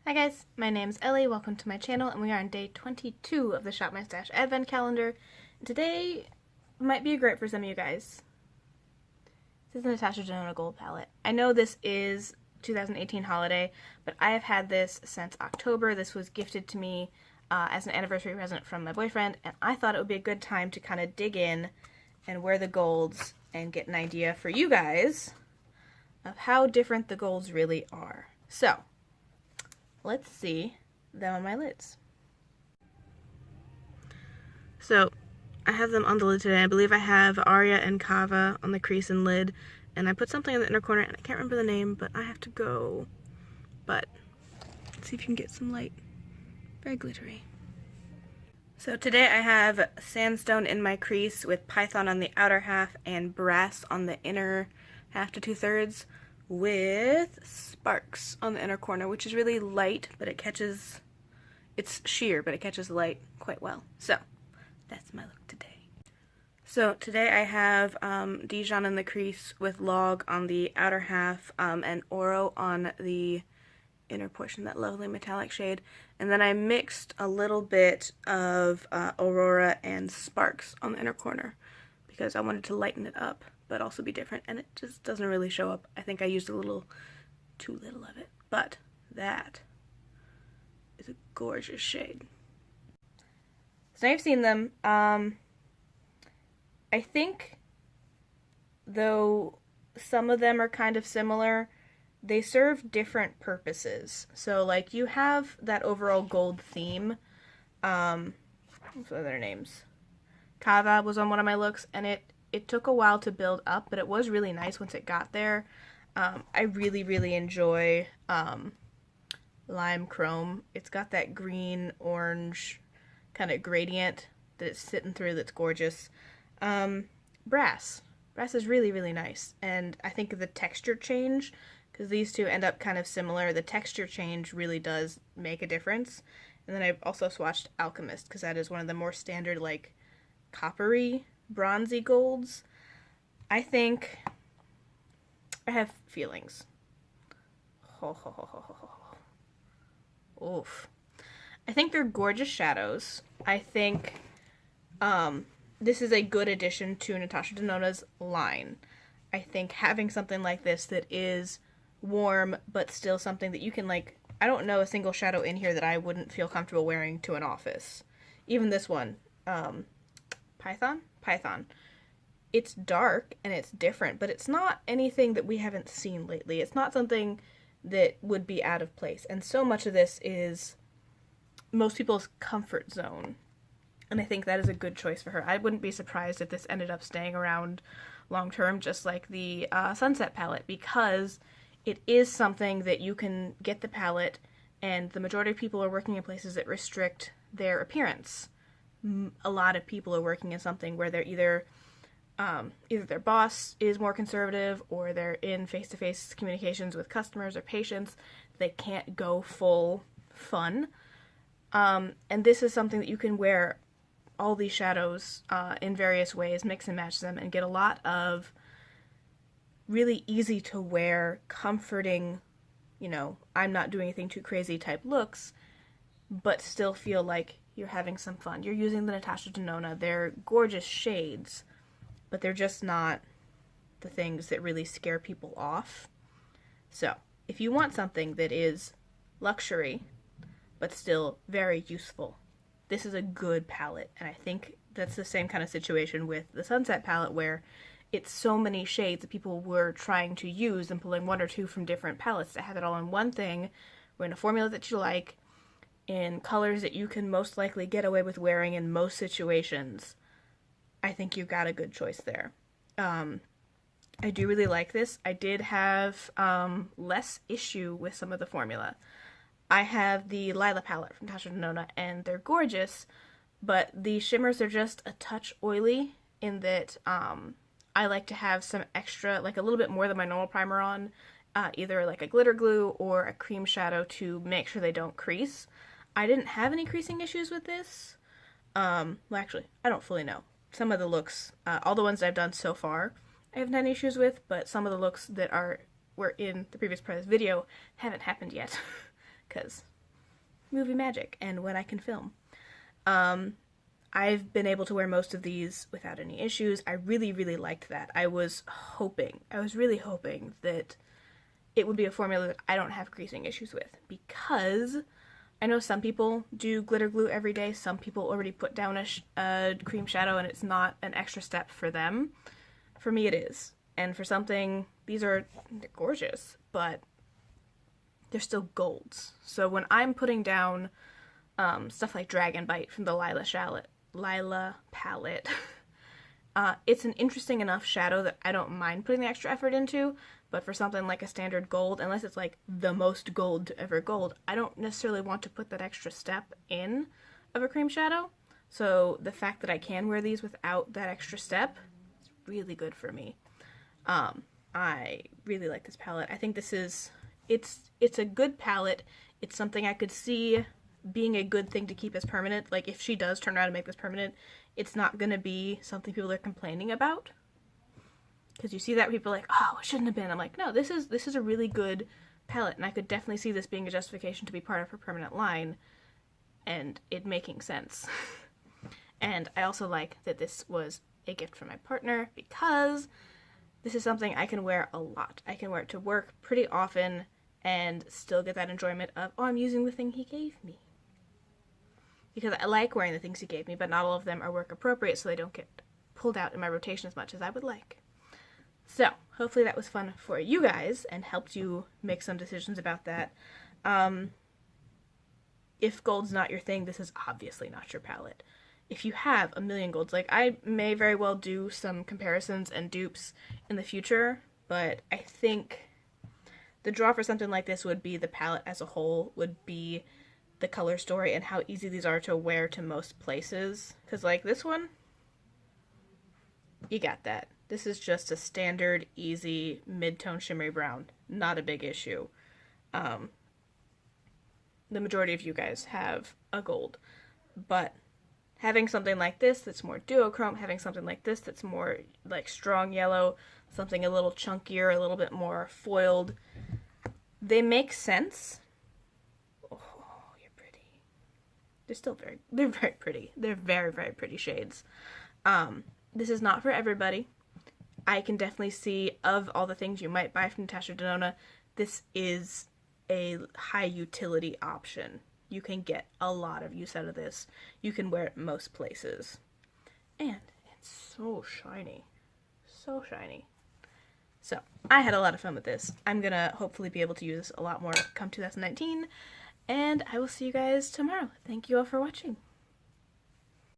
Hi guys, my name's Ellie, welcome to my channel, and we are on day 22 of the Shop My Stash Advent Calendar. Today might be great for some of you guys. This is the Natasha Denona Gold palette. I know this is 2018 holiday, but I have had this since October. This was gifted to me as an anniversary present from my boyfriend, and I thought it would be a good time to kind of dig in and wear the golds and get an idea for you guys of how different the golds really are. So, let's see them on my lids. So, I have them on the lid today. I believe I have Aria and Kava on the crease and lid, and I put something in the inner corner, and I can't remember the name, but I have to go. But, let's see if you can get some light. Very glittery. So today I have Sandstone in my crease with Python on the outer half and Brass on the inner half to 2/3 with Sparks on the inner corner, which is really light, but it catches, it's sheer, but it catches the light quite well. So that's my look today. So today I have Dijon in the crease with Log on the outer half and Oro on the inner portion, that lovely metallic shade. And then I mixed a little bit of Aurora and Sparks on the inner corner because I wanted to lighten it up but also be different, and it just doesn't really show up. I think I used a little too little of it, but that is a gorgeous shade. So now you've seen them. I think, though some of them are kind of similar, they serve different purposes. So, like, you have that overall gold theme. What are their names? Kava was on one of my looks, and it took a while to build up, but it was really nice once it got there. I really enjoy Lime Chrome. It's got that green, orange kind of gradient that it's sitting through that's gorgeous. Brass. Brass is really nice, and I think the texture change, because these two end up kind of similar, the texture change really does make a difference. And then I've also swatched Alchemist, because that is one of the more standard, like, coppery, bronzy golds. I think I have feelings. Oof. I think they're gorgeous shadows. I think this is a good addition to Natasha Denona's line. I think having something like this that is warm, but still something that you can, like, I don't know a single shadow in here that I wouldn't feel comfortable wearing to an office. Even this one, Python? It's dark and it's different, but it's not anything that we haven't seen lately. It's not something that would be out of place. And so much of this is most people's comfort zone. And I think that is a good choice for her. I wouldn't be surprised if this ended up staying around long term, just like the Sunset palette, because it is something that you can get the palette, and the majority of people are working in places that restrict their appearance. A lot of people are working in something where they're either their boss is more conservative, or they're in face-to-face communications with customers or patients. They can't go full fun. And this is something that you can wear all these shadows in various ways, mix and match them, and get a lot of really easy to wear, comforting, you know, I'm not doing anything too crazy type looks, but still feel like you're having some fun. You're using the Natasha Denona. They're gorgeous shades, but they're just not the things that really scare people off. So, if you want something that is luxury, but still very useful, this is a good palette. And I think that's the same kind of situation with the Sunset palette, where it's so many shades that people were trying to use and pulling one or two from different palettes to have it all in one thing, or in a formula that you like, in colors that you can most likely get away with wearing in most situations. I think you got a good choice there. I do really like this. I did have less issue with some of the formula. I have the Lila palette from Natasha Denona, and they're gorgeous, but the shimmers are just a touch oily in that I like to have some extra, like a little bit more than my normal primer on, either like a glitter glue or a cream shadow to make sure they don't crease. I didn't have any creasing issues with this. Well, actually, I don't fully know. Some of the looks, all the ones that I've done so far, I haven't had any issues with, but some of the looks that were in the previous video haven't happened yet, because movie magic and when I can film. I've been able to wear most of these without any issues. I really, really liked that. I was really hoping that it would be a formula that I don't have creasing issues with, because I know some people do glitter glue every day. Some people already put down a cream shadow and it's not an extra step for them. For me it is. And for something, they're gorgeous, but they're still golds. So when I'm putting down stuff like Dragon Bite from the Lila palette, it's an interesting enough shadow that I don't mind putting the extra effort into, but for something like a standard gold, unless it's like the most gold to ever gold, I don't necessarily want to put that extra step in of a cream shadow. So the fact that I can wear these without that extra step is really good for me. I really like this palette. I think it's a good palette. It's something I could see being a good thing to keep as permanent. Like, if she does turn around and make this permanent, it's not gonna be something people are complaining about. Because you see that people are like, oh, it shouldn't have been. I'm like, no, this is a really good palette, and I could definitely see this being a justification to be part of her permanent line, and it making sense. And I also like that this was a gift from my partner, because this is something I can wear a lot. I can wear it to work pretty often and still get that enjoyment of, oh, I'm using the thing he gave me. Because I like wearing the things he gave me, but not all of them are work appropriate, so they don't get pulled out in my rotation as much as I would like. So, hopefully that was fun for you guys and helped you make some decisions about that. If gold's not your thing, this is obviously not your palette. If you have a million golds, like, I may very well do some comparisons and dupes in the future, but I think the draw for something like this would be the palette as a whole, would be the color story and how easy these are to wear to most places. Because, like, this one, you got that. This is just a standard, easy, mid-tone shimmery brown. Not a big issue. The majority of you guys have a gold. But having something like this that's more duochrome, having something like this that's more, like, strong yellow, something a little chunkier, a little bit more foiled, they make sense. Oh, you're pretty. They're very pretty. They're very, very pretty shades. This is not for everybody. I can definitely see, of all the things you might buy from Natasha Denona, this is a high utility option. You can get a lot of use out of this. You can wear it most places. And it's so shiny. So shiny. So, I had a lot of fun with this. I'm gonna hopefully be able to use this a lot more come 2019. And I will see you guys tomorrow. Thank you all for watching.